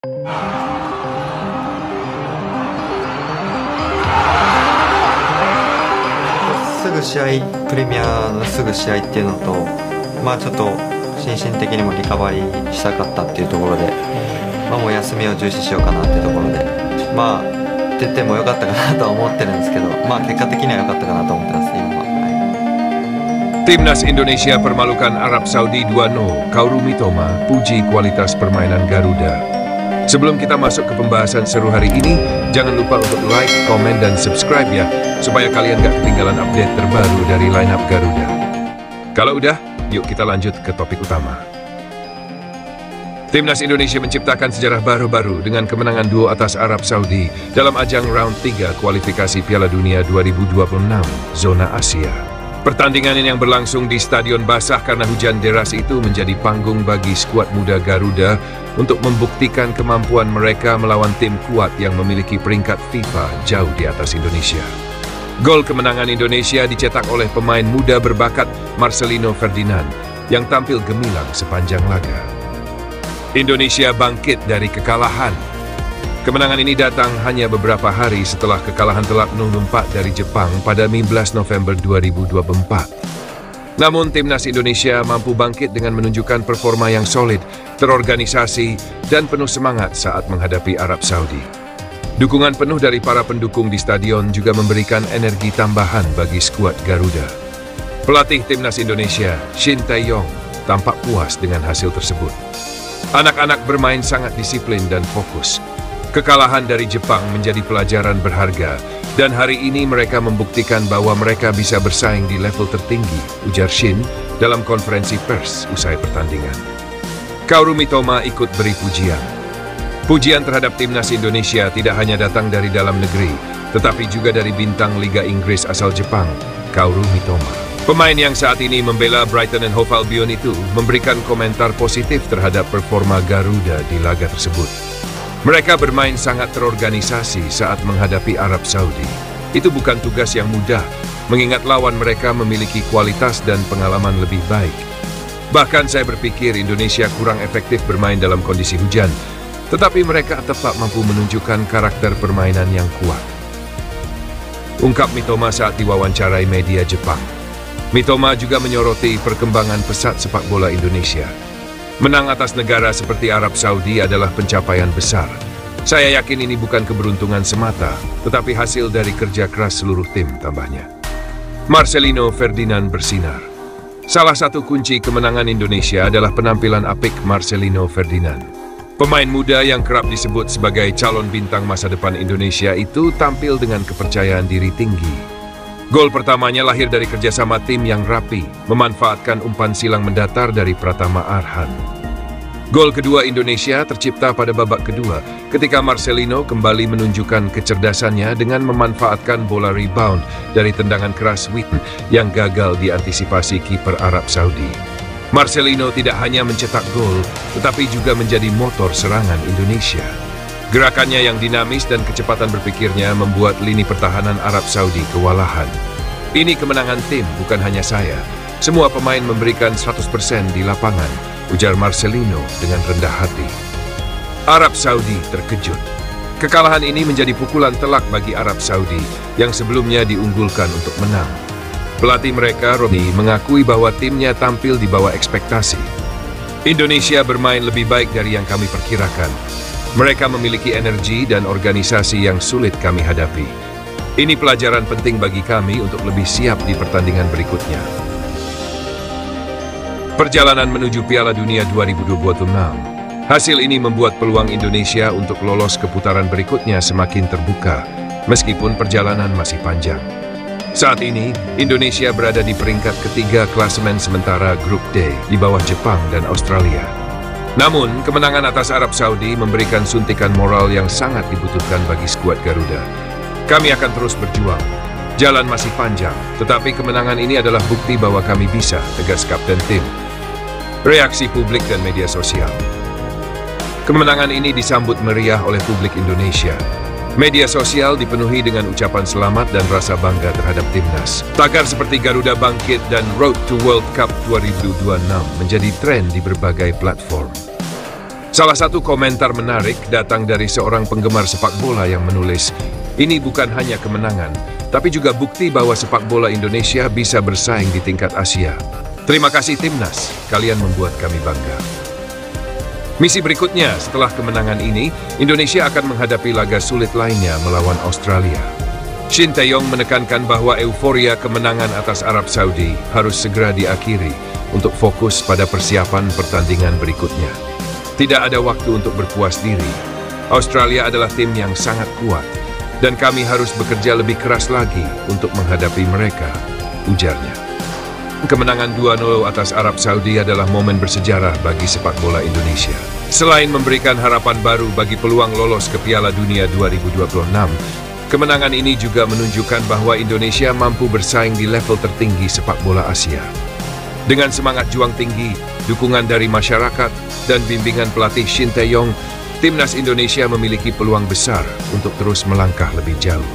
すぐ試合、プレミアのすぐ試合っていうのと、ちょっと心身的にもリカバリーしたかったっていうところで、もう休みを重視しようかなっていうところで、出ても良かったかなとは思ってるんですけど、結果的には良かったかなと思ってます、今は。Timnas Indonesia permalukan Arab Saudi 2-0. Kaoru Mitoma puji kualitas permainan Garuda. Sebelum kita masuk ke pembahasan seru hari ini, jangan lupa untuk like, komen, dan subscribe ya, supaya kalian gak ketinggalan update terbaru dari lineup Garuda. Kalau udah, yuk kita lanjut ke topik utama. Timnas Indonesia menciptakan sejarah baru-baru dengan kemenangan duo atas Arab Saudi dalam ajang round 3 kualifikasi Piala Dunia 2026 zona Asia. Pertandingan yang berlangsung di stadion basah karena hujan deras itu menjadi panggung bagi skuad muda Garuda untuk membuktikan kemampuan mereka melawan tim kuat yang memiliki peringkat FIFA jauh di atas Indonesia. Gol kemenangan Indonesia dicetak oleh pemain muda berbakat Marcelino Ferdinand yang tampil gemilang sepanjang laga. Indonesia bangkit dari kekalahan. Kemenangan ini datang hanya beberapa hari setelah kekalahan telak 0-4 dari Jepang pada 15 November 2024. Namun Timnas Indonesia mampu bangkit dengan menunjukkan performa yang solid, terorganisasi, dan penuh semangat saat menghadapi Arab Saudi. Dukungan penuh dari para pendukung di stadion juga memberikan energi tambahan bagi skuad Garuda. Pelatih Timnas Indonesia, Shin Tae-yong, tampak puas dengan hasil tersebut. Anak-anak bermain sangat disiplin dan fokus. Kekalahan dari Jepang menjadi pelajaran berharga, dan hari ini mereka membuktikan bahwa mereka bisa bersaing di level tertinggi, ujar Shin dalam konferensi pers usai pertandingan. Kaoru Mitoma ikut beri pujian. Pujian terhadap Timnas Indonesia tidak hanya datang dari dalam negeri, tetapi juga dari bintang Liga Inggris asal Jepang, Kaoru Mitoma. Pemain yang saat ini membela Brighton and Hove Albion itu memberikan komentar positif terhadap performa Garuda di laga tersebut. Mereka bermain sangat terorganisasi saat menghadapi Arab Saudi. Itu bukan tugas yang mudah, mengingat lawan mereka memiliki kualitas dan pengalaman lebih baik. Bahkan saya berpikir Indonesia kurang efektif bermain dalam kondisi hujan, tetapi mereka tetap mampu menunjukkan karakter permainan yang kuat. Ungkap Mitoma saat diwawancarai media Jepang. Mitoma juga menyoroti perkembangan pesat sepak bola Indonesia. Menang atas negara seperti Arab Saudi adalah pencapaian besar. Saya yakin ini bukan keberuntungan semata, tetapi hasil dari kerja keras seluruh tim, tambahnya. Marcelino Ferdinand bersinar. Salah satu kunci kemenangan Indonesia adalah penampilan apik Marcelino Ferdinand. Pemain muda yang kerap disebut sebagai calon bintang masa depan Indonesia itu tampil dengan kepercayaan diri tinggi. Gol pertamanya lahir dari kerjasama tim yang rapi, memanfaatkan umpan silang mendatar dari Pratama Arhan. Gol kedua Indonesia tercipta pada babak kedua ketika Marcelino kembali menunjukkan kecerdasannya dengan memanfaatkan bola rebound dari tendangan keras Witten yang gagal diantisipasi kiper Arab Saudi. Marcelino tidak hanya mencetak gol, tetapi juga menjadi motor serangan Indonesia. Gerakannya yang dinamis dan kecepatan berpikirnya membuat lini pertahanan Arab Saudi kewalahan. Ini kemenangan tim, bukan hanya saya. Semua pemain memberikan 100% di lapangan, ujar Marcelino dengan rendah hati. Arab Saudi terkejut. Kekalahan ini menjadi pukulan telak bagi Arab Saudi yang sebelumnya diunggulkan untuk menang. Pelatih mereka, Romi, mengakui bahwa timnya tampil di bawah ekspektasi. Indonesia bermain lebih baik dari yang kami perkirakan. Mereka memiliki energi dan organisasi yang sulit kami hadapi. Ini pelajaran penting bagi kami untuk lebih siap di pertandingan berikutnya. Perjalanan menuju Piala Dunia 2026. Hasil ini membuat peluang Indonesia untuk lolos ke putaran berikutnya semakin terbuka, meskipun perjalanan masih panjang. Saat ini, Indonesia berada di peringkat ketiga klasemen sementara Grup D di bawah Jepang dan Australia. Namun, kemenangan atas Arab Saudi memberikan suntikan moral yang sangat dibutuhkan bagi skuad Garuda. Kami akan terus berjuang. Jalan masih panjang, tetapi kemenangan ini adalah bukti bahwa kami bisa, tegas Kapten tim. Reaksi publik dan media sosial. Kemenangan ini disambut meriah oleh publik Indonesia. Media sosial dipenuhi dengan ucapan selamat dan rasa bangga terhadap timnas. Tagar seperti Garuda Bangkit dan Road to World Cup 2026 menjadi tren di berbagai platform. Salah satu komentar menarik datang dari seorang penggemar sepak bola yang menulis, "Ini bukan hanya kemenangan, tapi juga bukti bahwa sepak bola Indonesia bisa bersaing di tingkat Asia. Terima kasih Timnas, kalian membuat kami bangga." Misi berikutnya setelah kemenangan ini, Indonesia akan menghadapi laga sulit lainnya melawan Australia. Shin Tae-yong menekankan bahwa euforia kemenangan atas Arab Saudi harus segera diakhiri untuk fokus pada persiapan pertandingan berikutnya. Tidak ada waktu untuk berpuas diri. Australia adalah tim yang sangat kuat, dan kami harus bekerja lebih keras lagi untuk menghadapi mereka, ujarnya. Kemenangan 2-0 atas Arab Saudi adalah momen bersejarah bagi sepak bola Indonesia. Selain memberikan harapan baru bagi peluang lolos ke Piala Dunia 2026, kemenangan ini juga menunjukkan bahwa Indonesia mampu bersaing di level tertinggi sepak bola Asia. Dengan semangat juang tinggi, dukungan dari masyarakat, dan bimbingan pelatih Shin Tae-yong, Timnas Indonesia memiliki peluang besar untuk terus melangkah lebih jauh.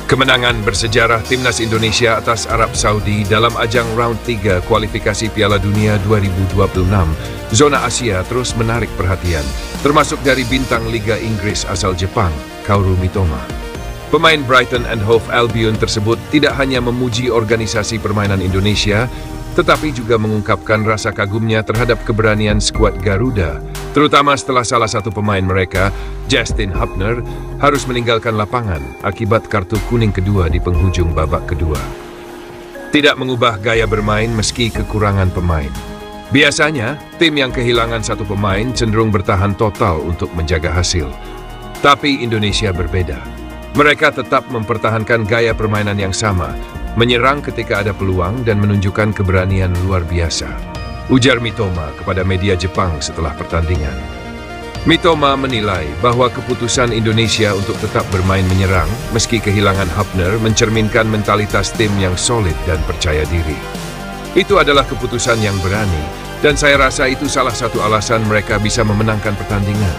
Kemenangan bersejarah Timnas Indonesia atas Arab Saudi dalam ajang round 3 kualifikasi Piala Dunia 2026 zona Asia terus menarik perhatian, termasuk dari bintang Liga Inggris asal Jepang, Kaoru Mitoma. Pemain Brighton and Hove Albion tersebut tidak hanya memuji organisasi permainan Indonesia, tetapi juga mengungkapkan rasa kagumnya terhadap keberanian skuad Garuda, terutama setelah salah satu pemain mereka, Justin Hubner, harus meninggalkan lapangan akibat kartu kuning kedua di penghujung babak kedua. Tidak mengubah gaya bermain meski kekurangan pemain. Biasanya, tim yang kehilangan satu pemain cenderung bertahan total untuk menjaga hasil. Tapi Indonesia berbeda. Mereka tetap mempertahankan gaya permainan yang sama, menyerang ketika ada peluang dan menunjukkan keberanian luar biasa, ujar Mitoma kepada media Jepang setelah pertandingan. Mitoma menilai bahwa keputusan Indonesia untuk tetap bermain menyerang meski kehilangan Hubner mencerminkan mentalitas tim yang solid dan percaya diri. Itu adalah keputusan yang berani, dan saya rasa itu salah satu alasan mereka bisa memenangkan pertandingan.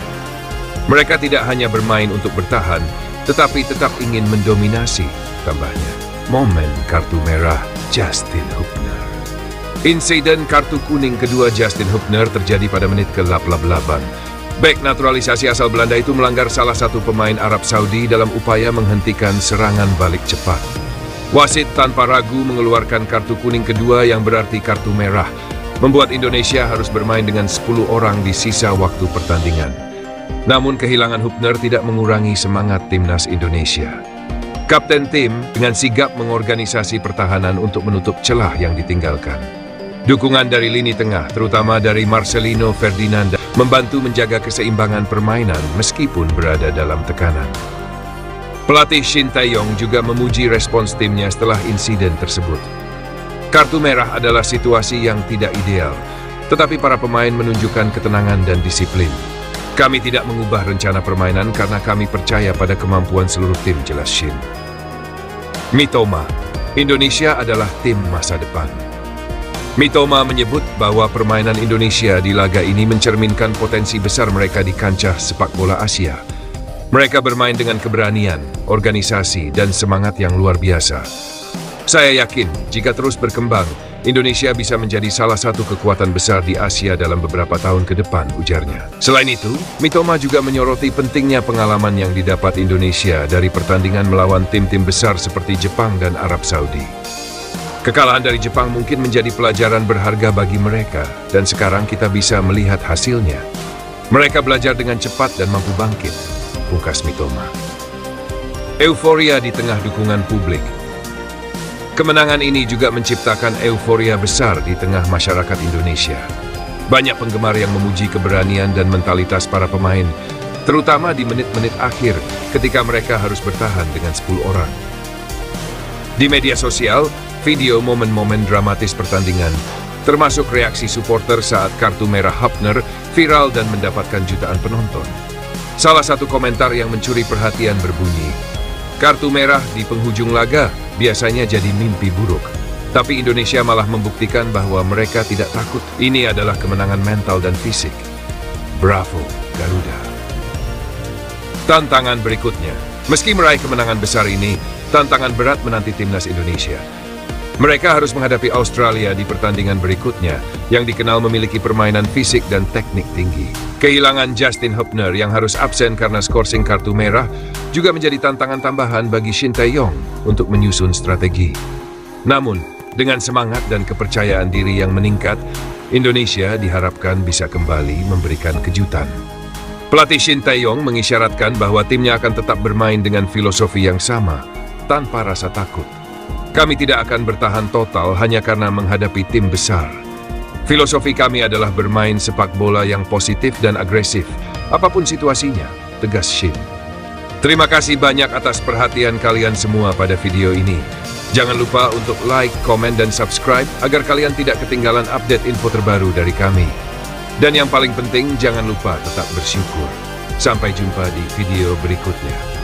Mereka tidak hanya bermain untuk bertahan, tetapi tetap ingin mendominasi, tambahnya. Momen kartu merah Justin Hubner. Insiden kartu kuning kedua Justin Hubner terjadi pada menit ke-88. Bek naturalisasi asal Belanda itu melanggar salah satu pemain Arab Saudi dalam upaya menghentikan serangan balik cepat. Wasit tanpa ragu mengeluarkan kartu kuning kedua yang berarti kartu merah, membuat Indonesia harus bermain dengan 10 orang di sisa waktu pertandingan. Namun kehilangan Hubner tidak mengurangi semangat Timnas Indonesia. Kapten tim dengan sigap mengorganisasi pertahanan untuk menutup celah yang ditinggalkan. Dukungan dari lini tengah, terutama dari Marcelino Ferdinand, membantu menjaga keseimbangan permainan meskipun berada dalam tekanan. Pelatih Shin Tae-yong juga memuji respons timnya setelah insiden tersebut. Kartu merah adalah situasi yang tidak ideal, tetapi para pemain menunjukkan ketenangan dan disiplin. Kami tidak mengubah rencana permainan karena kami percaya pada kemampuan seluruh tim, jelas Shin. Mitoma, Indonesia adalah tim masa depan. Mitoma menyebut bahwa permainan Indonesia di laga ini mencerminkan potensi besar mereka di kancah sepak bola Asia. Mereka bermain dengan keberanian, organisasi, dan semangat yang luar biasa. Saya yakin jika terus berkembang, Indonesia bisa menjadi salah satu kekuatan besar di Asia dalam beberapa tahun ke depan, ujarnya. Selain itu, Mitoma juga menyoroti pentingnya pengalaman yang didapat Indonesia dari pertandingan melawan tim-tim besar seperti Jepang dan Arab Saudi. Kekalahan dari Jepang mungkin menjadi pelajaran berharga bagi mereka, dan sekarang kita bisa melihat hasilnya. Mereka belajar dengan cepat dan mampu bangkit, pungkas Mitoma. Euforia di tengah dukungan publik. Kemenangan ini juga menciptakan euforia besar di tengah masyarakat Indonesia. Banyak penggemar yang memuji keberanian dan mentalitas para pemain, terutama di menit-menit akhir ketika mereka harus bertahan dengan 10 orang. Di media sosial, video momen-momen dramatis pertandingan, termasuk reaksi supporter saat kartu merah Hubner, viral dan mendapatkan jutaan penonton. Salah satu komentar yang mencuri perhatian berbunyi, "Kartu merah di penghujung laga biasanya jadi mimpi buruk. Tapi Indonesia malah membuktikan bahwa mereka tidak takut. Ini adalah kemenangan mental dan fisik. Bravo, Garuda." Tantangan berikutnya. Meski meraih kemenangan besar ini, tantangan berat menanti Timnas Indonesia. Mereka harus menghadapi Australia di pertandingan berikutnya yang dikenal memiliki permainan fisik dan teknik tinggi. Kehilangan Justin Hubner yang harus absen karena skorsing kartu merah juga menjadi tantangan tambahan bagi Shin Tae-yong untuk menyusun strategi. Namun, dengan semangat dan kepercayaan diri yang meningkat, Indonesia diharapkan bisa kembali memberikan kejutan. Pelatih Shin Tae-yong mengisyaratkan bahwa timnya akan tetap bermain dengan filosofi yang sama, tanpa rasa takut. Kami tidak akan bertahan total hanya karena menghadapi tim besar. Filosofi kami adalah bermain sepak bola yang positif dan agresif, apapun situasinya, tegas Shin. Terima kasih banyak atas perhatian kalian semua pada video ini. Jangan lupa untuk like, komen, dan subscribe agar kalian tidak ketinggalan update info terbaru dari kami. Dan yang paling penting, jangan lupa tetap bersyukur. Sampai jumpa di video berikutnya.